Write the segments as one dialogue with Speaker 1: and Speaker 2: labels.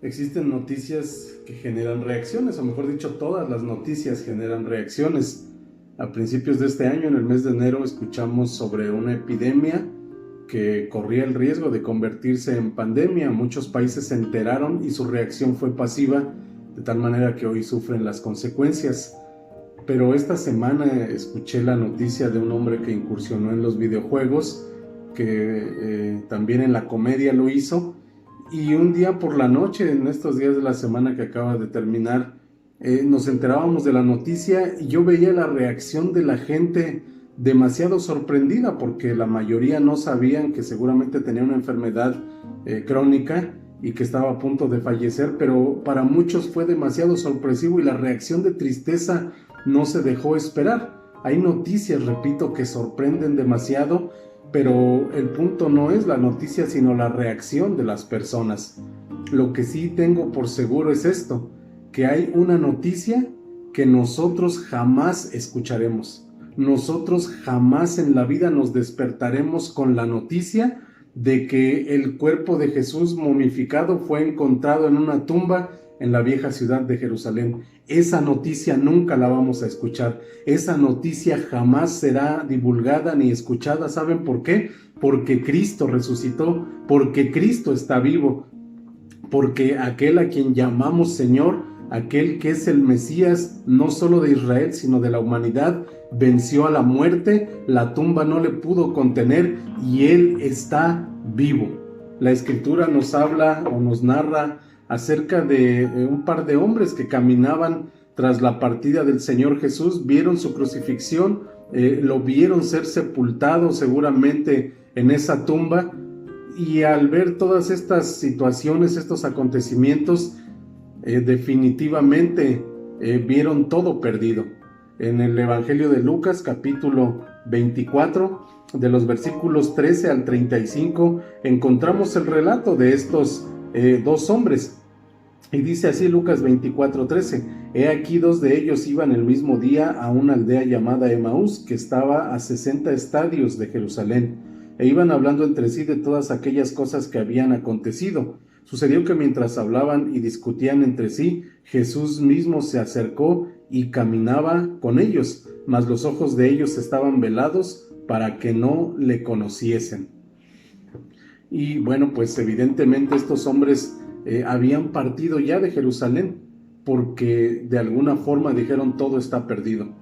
Speaker 1: Existen noticias que generan reacciones, o mejor dicho, todas las noticias generan reacciones. A principios de este año, en el mes de enero, escuchamos sobre una epidemia que corría el riesgo de convertirse en pandemia. Muchos países se enteraron y su reacción fue pasiva, de tal manera que hoy sufren las consecuencias. Pero esta semana escuché la noticia de un hombre que incursionó en los videojuegos, que también en la comedia lo hizo, y un día por la noche, en estos días de la semana que acaba de terminar, nos enterábamos de la noticia y yo veía la reacción de la gente demasiado sorprendida, porque la mayoría no sabían que seguramente tenía una enfermedad crónica y que estaba a punto de fallecer, pero para muchos fue demasiado sorpresivo y la reacción de tristeza no se dejó esperar. Hay noticias, repito, que sorprenden demasiado, pero el punto no es la noticia, sino la reacción de las personas. Lo que sí tengo por seguro es esto, que hay una noticia que nosotros jamás escucharemos. Nosotros jamás en la vida nos despertaremos con la noticia de que el cuerpo de Jesús momificado fue encontrado en una tumba en la vieja ciudad de Jerusalén. Esa noticia nunca la vamos a escuchar. Esa noticia jamás será divulgada ni escuchada. ¿Saben por qué? Porque Cristo resucitó, porque Cristo está vivo, porque aquel a quien llamamos Señor, aquel que es el Mesías, no solo de Israel, sino de la humanidad, venció a la muerte, la tumba no le pudo contener y Él está vivo. La Escritura nos habla o nos narra acerca de un par de hombres que caminaban tras la partida del Señor Jesús, vieron su crucifixión, lo vieron ser sepultado seguramente en esa tumba, y al ver todas estas situaciones, estos acontecimientos, definitivamente vieron todo perdido. En el Evangelio de Lucas, capítulo 24, de los versículos 13 al 35, encontramos el relato de estos dos hombres. Y dice así Lucas 24:13: He aquí dos de ellos iban el mismo día a una aldea llamada Emaús, que estaba a 60 estadios de Jerusalén, e iban hablando entre sí de todas aquellas cosas que habían acontecido. Sucedió que mientras hablaban y discutían entre sí, Jesús mismo se acercó y caminaba con ellos, mas los ojos de ellos estaban velados para que no le conociesen. Y bueno, pues evidentemente estos hombres habían partido ya de Jerusalén, porque de alguna forma dijeron: todo está perdido.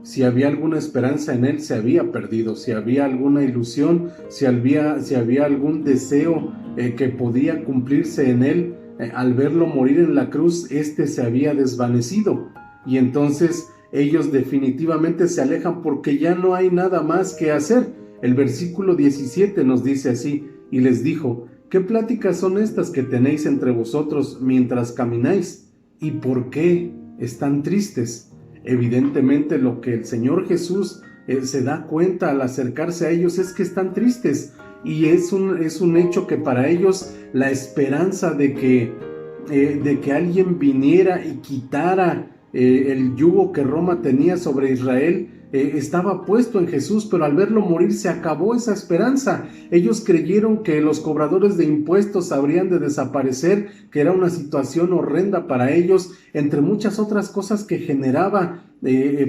Speaker 1: Si había alguna esperanza en Él, se había perdido. Si había alguna ilusión, si había algún deseo que podía cumplirse en Él, al verlo morir en la cruz, este se había desvanecido. Y entonces ellos definitivamente se alejan porque ya no hay nada más que hacer. El versículo 17 nos dice así: y les dijo: ¿qué pláticas son estas que tenéis entre vosotros mientras camináis? ¿Y por qué están tristes? Evidentemente lo que el Señor Jesús se da cuenta al acercarse a ellos es que están tristes, y es un hecho que para ellos la esperanza de que alguien viniera y quitara el yugo que Roma tenía sobre Israel estaba puesto en Jesús, pero al verlo morir se acabó esa esperanza. Ellos creyeron que los cobradores de impuestos habrían de desaparecer, que era una situación horrenda para ellos, entre muchas otras cosas que generaba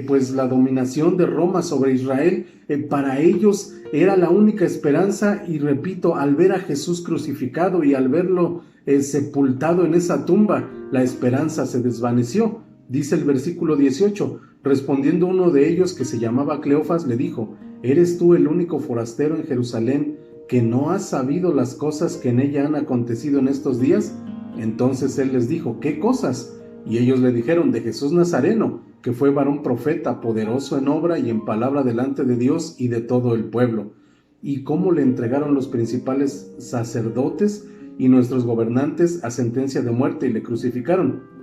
Speaker 1: pues la dominación de Roma sobre Israel. Para ellos era la única esperanza, y repito, al ver a Jesús crucificado y al verlo sepultado en esa tumba, la esperanza se desvaneció. Dice el versículo 18: respondiendo uno de ellos, que se llamaba Cleofas, le dijo: ¿eres tú el único forastero en Jerusalén que no has sabido las cosas que en ella han acontecido en estos días? Entonces él les dijo: ¿qué cosas? Y ellos le dijeron: de Jesús Nazareno, que fue varón profeta, poderoso en obra y en palabra delante de Dios y de todo el pueblo, y cómo le entregaron los principales sacerdotes y nuestros gobernantes a sentencia de muerte y le crucificaron.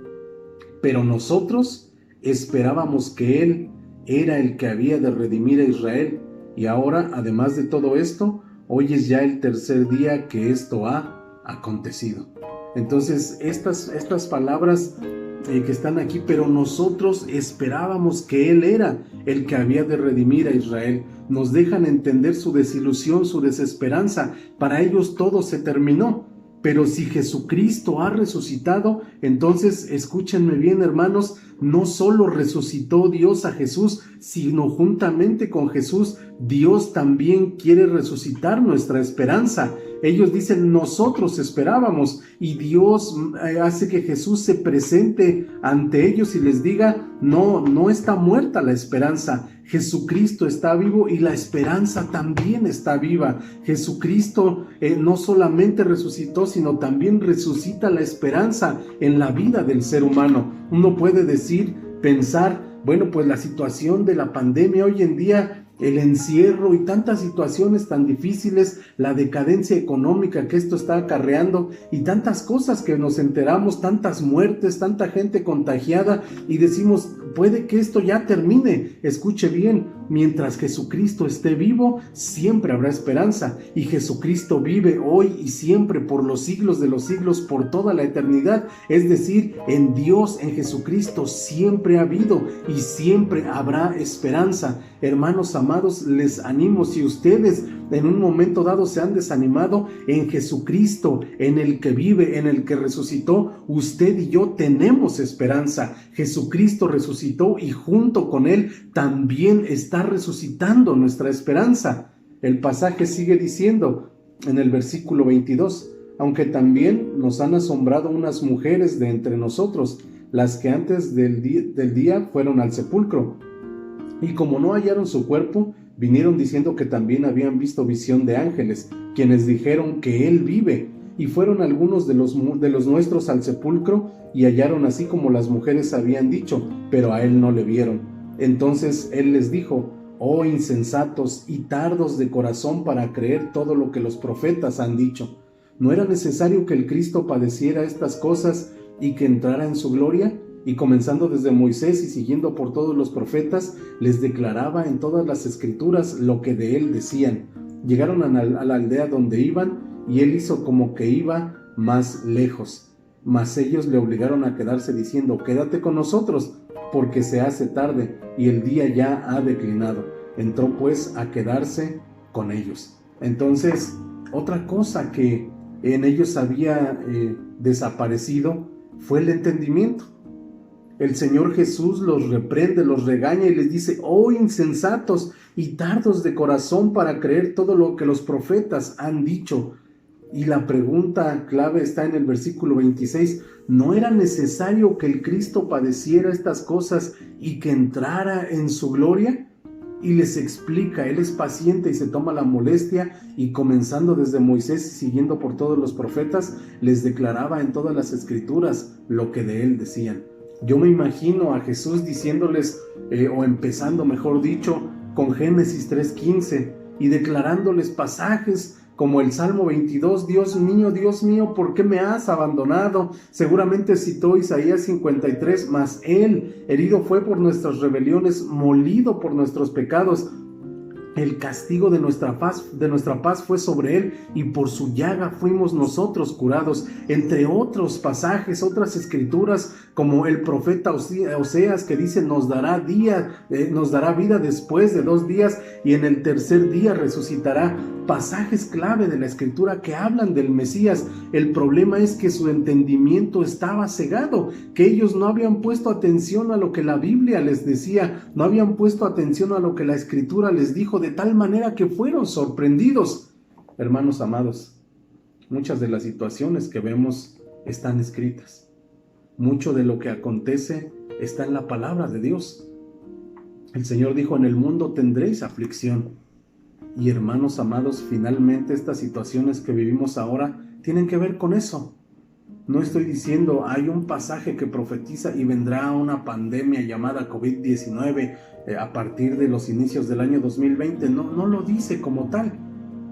Speaker 1: Pero nosotros esperábamos que Él era el que había de redimir a Israel, y ahora, además de todo esto, hoy es ya el tercer día que esto ha acontecido. Entonces, estas palabras que están aquí: pero nosotros esperábamos que Él era el que había de redimir a Israel, nos dejan entender su desilusión, su desesperanza. Para ellos todo se terminó. Pero si Jesucristo ha resucitado, entonces escúchenme bien, hermanos, no solo resucitó Dios a Jesús, sino juntamente con Jesús, Dios también quiere resucitar nuestra esperanza. Ellos dicen, nosotros esperábamos, y Dios hace que Jesús se presente ante ellos y les diga, no está muerta la esperanza. Jesucristo está vivo y la esperanza también está viva. Jesucristo no solamente resucitó, sino también resucita la esperanza en la vida del ser humano. Uno puede decir, pensar, bueno, pues la situación de la pandemia hoy en día, el encierro y tantas situaciones tan difíciles, la decadencia económica que esto está acarreando y tantas cosas que nos enteramos, tantas muertes, tanta gente contagiada, y decimos, puede que esto ya termine. Escuche bien, mientras Jesucristo esté vivo, siempre habrá esperanza, y Jesucristo vive hoy y siempre, por los siglos de los siglos, por toda la eternidad. Es decir, en Dios, en Jesucristo, siempre ha habido y siempre habrá esperanza. Hermanos amados, les animo, si ustedes en un momento dado se han desanimado, en Jesucristo, en el que vive, en el que resucitó, usted y yo tenemos esperanza. Jesucristo resucitó y junto con él también está resucitando nuestra esperanza. El pasaje sigue diciendo en el versículo 22, aunque también nos han asombrado unas mujeres de entre nosotros, las que antes del día fueron al sepulcro, y como no hallaron su cuerpo, vinieron diciendo que también habían visto visión de ángeles, quienes dijeron que él vive. Y fueron algunos de los nuestros al sepulcro, y hallaron así como las mujeres habían dicho, pero a él no le vieron. Entonces él les dijo, oh insensatos y tardos de corazón para creer todo lo que los profetas han dicho. ¿No era necesario que el Cristo padeciera estas cosas y que entrara en su gloria? Y comenzando desde Moisés y siguiendo por todos los profetas, les declaraba en todas las escrituras lo que de él decían. Llegaron a la aldea donde iban, y él hizo como que iba más lejos. Mas ellos le obligaron a quedarse diciendo, quédate con nosotros, porque se hace tarde y el día ya ha declinado. Entró pues a quedarse con ellos. Entonces, otra cosa que en ellos había desaparecido fue el entendimiento. El Señor Jesús los reprende, los regaña y les dice, oh insensatos y tardos de corazón para creer todo lo que los profetas han dicho. Y la pregunta clave está en el versículo 26, ¿no era necesario que el Cristo padeciera estas cosas y que entrara en su gloria? Y les explica, él es paciente y se toma la molestia, y comenzando desde Moisés y siguiendo por todos los profetas, les declaraba en todas las escrituras lo que de él decían. Yo me imagino a Jesús diciéndoles, o empezando mejor dicho, con Génesis 3:15, y declarándoles pasajes como el Salmo 22, Dios mío, ¿por qué me has abandonado? Seguramente citó Isaías 53, mas él herido fue por nuestras rebeliones, molido por nuestros pecados. El castigo de nuestra paz fue sobre él, y por su llaga fuimos nosotros curados. Entre otros pasajes, otras escrituras, como el profeta Oseas, que dice, nos dará vida después de 2 días, y en el tercer día resucitará. Pasajes clave de la escritura que hablan del Mesías. El problema es que su entendimiento estaba cegado, que ellos no habían puesto atención a lo que la Biblia les decía, no habían puesto atención a lo que la escritura les dijo, de tal manera que fueron sorprendidos. Hermanos amados, muchas de las situaciones que vemos están escritas. Mucho de lo que acontece está en la palabra de Dios. El Señor dijo, en el mundo tendréis aflicción. Y hermanos amados, finalmente estas situaciones que vivimos ahora tienen que ver con eso. No estoy diciendo, hay un pasaje que profetiza y vendrá una pandemia llamada COVID-19 a partir de los inicios del año 2020. No lo dice como tal.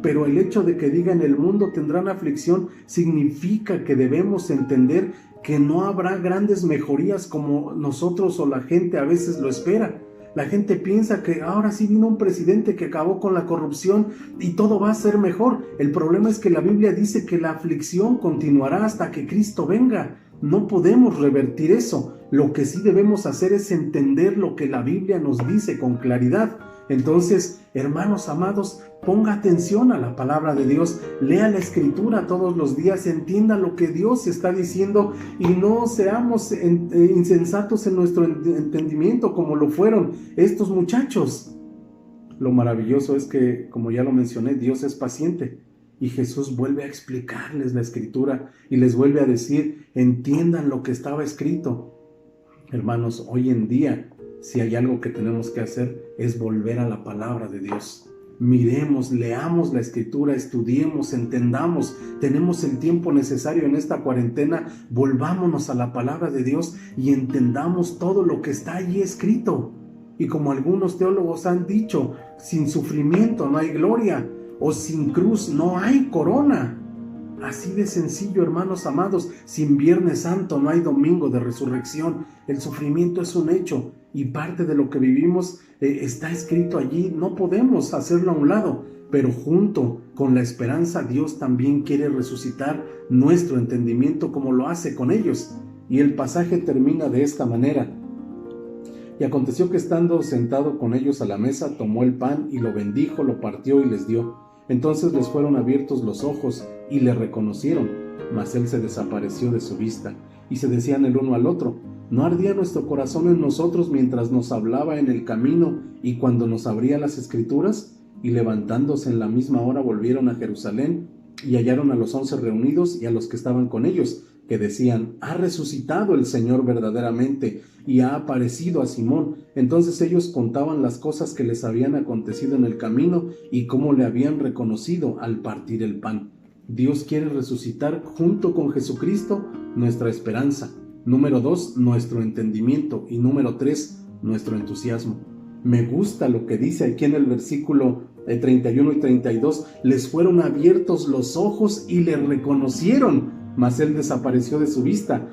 Speaker 1: Pero el hecho de que diga en el mundo tendrán aflicción significa que debemos entender que no habrá grandes mejorías como nosotros o la gente a veces lo espera. La gente piensa que ahora sí vino un presidente que acabó con la corrupción y todo va a ser mejor. El problema es que la Biblia dice que la aflicción continuará hasta que Cristo venga. No podemos revertir eso. Lo que sí debemos hacer es entender lo que la Biblia nos dice con claridad. Entonces, hermanos amados, ponga atención a la palabra de Dios, lea la Escritura todos los días, entienda lo que Dios está diciendo y no seamos insensatos en nuestro entendimiento como lo fueron estos muchachos. Lo maravilloso es que, como ya lo mencioné, Dios es paciente y Jesús vuelve a explicarles la Escritura y les vuelve a decir, entiendan lo que estaba escrito. Hermanos, hoy en día, si hay algo que tenemos que hacer, es volver a la palabra de Dios. Miremos, leamos la Escritura, estudiemos, entendamos, tenemos el tiempo necesario en esta cuarentena, volvámonos a la palabra de Dios y entendamos todo lo que está allí escrito. Y como algunos teólogos han dicho, sin sufrimiento no hay gloria, o sin cruz no hay corona. Así de sencillo, hermanos amados, sin Viernes Santo no hay domingo de resurrección. El sufrimiento es un hecho y parte de lo que vivimos está escrito allí. No podemos hacerlo a un lado, pero junto con la esperanza Dios también quiere resucitar nuestro entendimiento como lo hace con ellos. Y el pasaje termina de esta manera. Y aconteció que estando sentado con ellos a la mesa, tomó el pan y lo bendijo, lo partió y les dio. Entonces les fueron abiertos los ojos y le reconocieron, mas él se desapareció de su vista. Y se decían el uno al otro, ¿no ardía nuestro corazón en nosotros mientras nos hablaba en el camino y cuando nos abría las Escrituras? Y levantándose en la misma hora volvieron a Jerusalén y hallaron a los 11 reunidos y a los que estaban con ellos, que decían, ha resucitado el Señor verdaderamente y ha aparecido a Simón. Entonces ellos contaban las cosas que les habían acontecido en el camino y cómo le habían reconocido al partir el pan. Dios quiere resucitar junto con Jesucristo nuestra esperanza. Número 2, nuestro entendimiento. Y número 3, nuestro entusiasmo. Me gusta lo que dice aquí en el versículo 31 y 32. Les fueron abiertos los ojos y le reconocieron, mas él desapareció de su vista.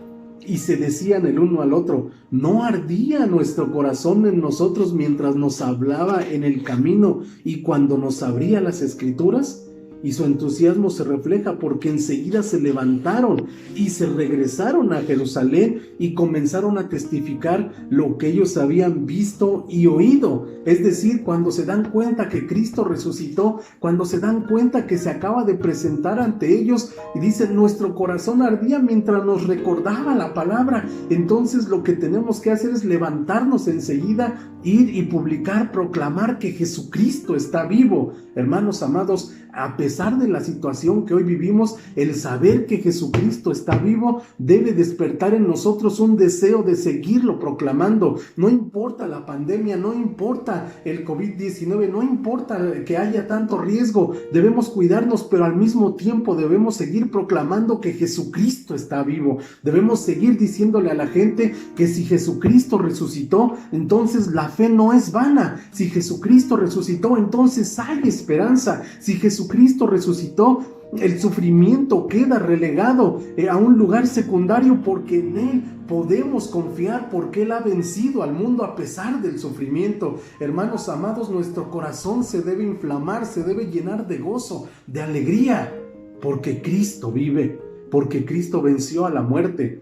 Speaker 1: Y se decían el uno al otro, ¿no ardía nuestro corazón en nosotros mientras nos hablaba en el camino y cuando nos abría las Escrituras? Y su entusiasmo se refleja porque enseguida se levantaron y se regresaron a Jerusalén y comenzaron a testificar lo que ellos habían visto y oído. Es decir, cuando se dan cuenta que Cristo resucitó, cuando se dan cuenta que se acaba de presentar ante ellos y dicen, nuestro corazón ardía mientras nos recordaba la palabra. Entonces lo que tenemos que hacer es levantarnos enseguida, ir y publicar, proclamar que Jesucristo está vivo. Hermanos amados, a pesar de la situación que hoy vivimos, el saber que Jesucristo está vivo debe despertar en nosotros un deseo de seguirlo proclamando. No importa la pandemia, no importa el COVID-19, no importa que haya tanto riesgo, debemos cuidarnos, pero al mismo tiempo debemos seguir proclamando que Jesucristo está vivo. Debemos seguir diciéndole a la gente que si Jesucristo resucitó, entonces la fe no es vana. Si Jesucristo resucitó, entonces hay esperanza. Si Jesucristo resucitó, el sufrimiento queda relegado a un lugar secundario porque en Él podemos confiar, porque Él ha vencido al mundo a pesar del sufrimiento. Hermanos amados, nuestro corazón se debe inflamar, se debe llenar de gozo, de alegría, porque Cristo vive, porque Cristo venció a la muerte,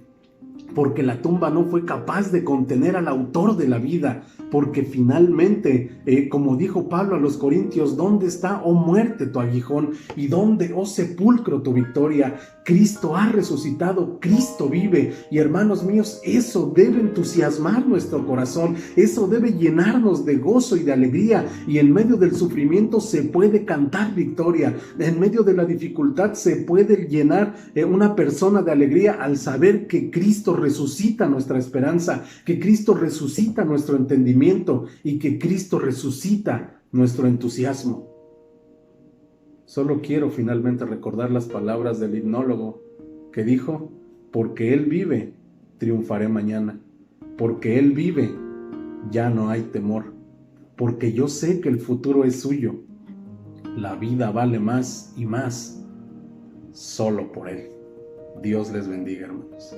Speaker 1: porque la tumba no fue capaz de contener al autor de la vida, porque finalmente, como dijo Pablo a los Corintios, ¿dónde está, oh muerte, tu aguijón? ¿Y dónde, oh sepulcro, tu victoria? Cristo ha resucitado, Cristo vive. Y hermanos míos, eso debe entusiasmar nuestro corazón, eso debe llenarnos de gozo y de alegría. Y en medio del sufrimiento se puede cantar victoria, en medio de la dificultad se puede llenar una persona de alegría al saber que Cristo resucita nuestra esperanza, que Cristo resucita nuestro entendimiento y que Cristo resucita nuestro entusiasmo. Solo quiero finalmente recordar las palabras del himnólogo que dijo, porque Él vive, triunfaré mañana, porque Él vive, ya no hay temor, porque yo sé que el futuro es suyo, la vida vale más y más, solo por Él. Dios les bendiga, hermanos.